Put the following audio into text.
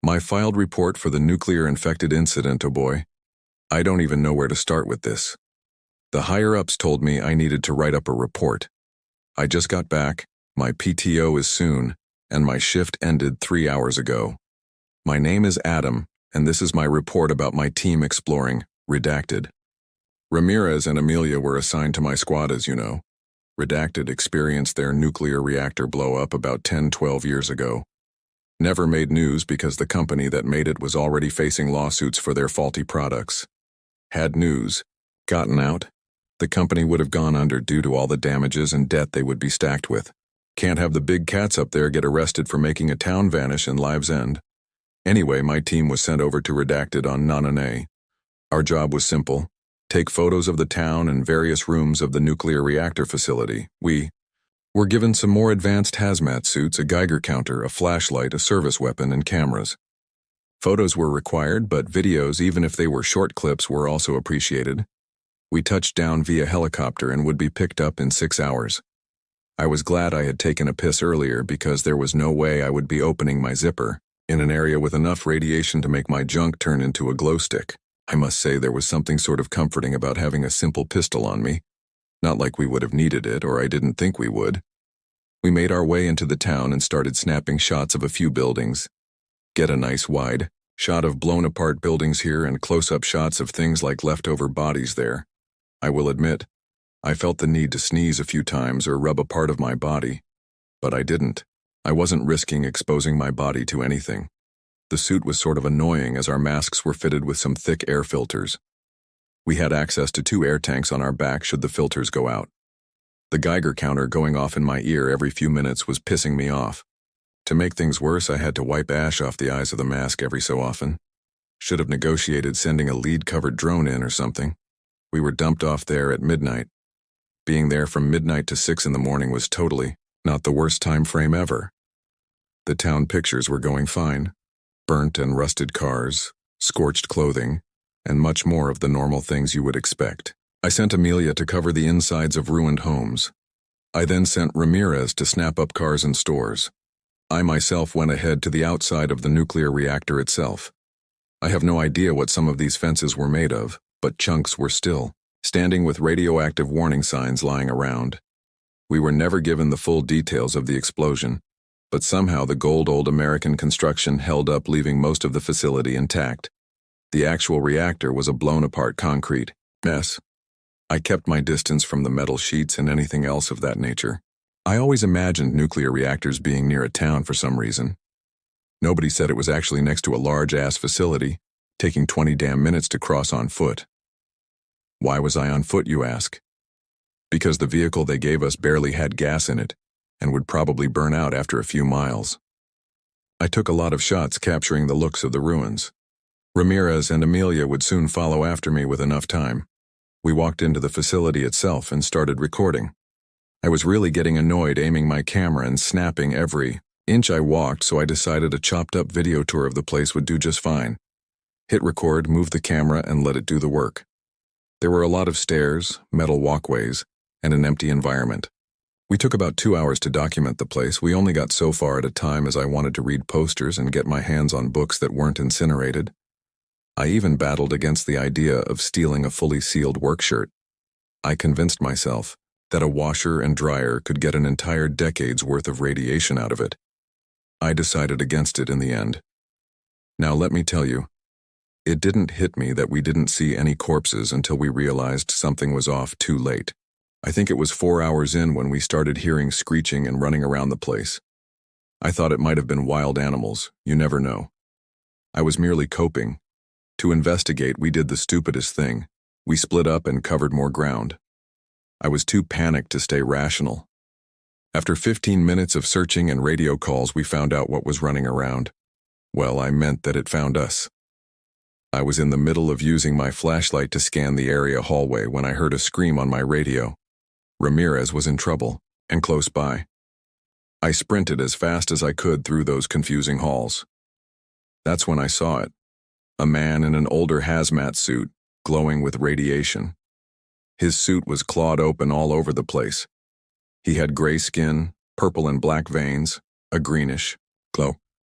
My filed report for the nuclear-infected incident, oh boy. I don't even know where to start with this. The higher-ups told me I needed to write up a report. I just got back, my PTO is soon, and my shift ended 3 hours ago. My name is Adam, and this is my report about my team exploring Redacted. Ramirez and Amelia were assigned to my squad, as you know. Redacted experienced their nuclear reactor blow-up about 10-12 years ago. Never made news because the company that made it was already facing lawsuits for their faulty products. Had news gotten out, the company would have gone under due to all the damages and debt they would be stacked with. Can't have the big cats up there get arrested for making a town vanish and lives end. Anyway, my team was sent over to Redacted on Nanane. Our job was simple. Take photos of the town and various rooms of the nuclear reactor facility. We were given some more advanced hazmat suits, a Geiger counter, a flashlight, a service weapon, and cameras. Photos were required, but videos, even if they were short clips, were also appreciated. We touched down via helicopter and would be picked up in 6 hours. I was glad I had taken a piss earlier because there was no way I would be opening my zipper in an area with enough radiation to make my junk turn into a glow stick. I must say there was something sort of comforting about having a simple pistol on me. Not like we would have needed it, or I didn't think we would. We made our way into the town and started snapping shots of a few buildings. Get a nice wide shot of blown-apart buildings here and close-up shots of things like leftover bodies there. I will admit, I felt the need to sneeze a few times or rub a part of my body. But I didn't. I wasn't risking exposing my body to anything. The suit was sort of annoying as our masks were fitted with some thick air filters. We had access to 2 air tanks on our back should the filters go out. The Geiger counter going off in my ear every few minutes was pissing me off. To make things worse, I had to wipe ash off the eyes of the mask every so often. Should have negotiated sending a lead-covered drone in or something. We were dumped off there at midnight. Being there from midnight to 6 in the morning was totally not the worst time frame ever. The town pictures were going fine. Burnt and rusted cars, scorched clothing, and much more of the normal things you would expect. I sent Amelia to cover the insides of ruined homes. I then sent Ramirez to snap up cars and stores. I myself went ahead to the outside of the nuclear reactor itself. I have no idea what some of these fences were made of, but chunks were still standing with radioactive warning signs lying around. We were never given the full details of the explosion, but somehow the old American construction held up, leaving most of the facility intact. The actual reactor was a blown-apart concrete mess. I kept my distance from the metal sheets and anything else of that nature. I always imagined nuclear reactors being near a town for some reason. Nobody said it was actually next to a large-ass facility, taking 20 damn minutes to cross on foot. Why was I on foot, you ask? Because the vehicle they gave us barely had gas in it, and would probably burn out after a few miles. I took a lot of shots capturing the looks of the ruins. Ramirez and Amelia would soon follow after me with enough time. We walked into the facility itself and started recording. I was really getting annoyed aiming my camera and snapping every inch I walked, so I decided a chopped-up video tour of the place would do just fine. Hit record, move the camera, and let it do the work. There were a lot of stairs, metal walkways, and an empty environment. We took about 2 hours to document the place. We only got so far at a time as I wanted to read posters and get my hands on books that weren't incinerated. I even battled against the idea of stealing a fully sealed work shirt. I convinced myself that a washer and dryer could get an entire decade's worth of radiation out of it. I decided against it in the end. Now let me tell you, it didn't hit me that we didn't see any corpses until we realized something was off too late. I think it was 4 hours in when we started hearing screeching and running around the place. I thought it might have been wild animals, you never know. I was merely coping. To investigate, we did the stupidest thing. We split up and covered more ground. I was too panicked to stay rational. After 15 minutes of searching and radio calls, we found out what was running around. Well, I meant that it found us. I was in the middle of using my flashlight to scan the area hallway when I heard a scream on my radio. Ramirez was in trouble, and close by. I sprinted as fast as I could through those confusing halls. That's when I saw it. A man in an older hazmat suit, glowing with radiation. His suit was clawed open all over the place. He had gray skin, purple and black veins, a greenish glow.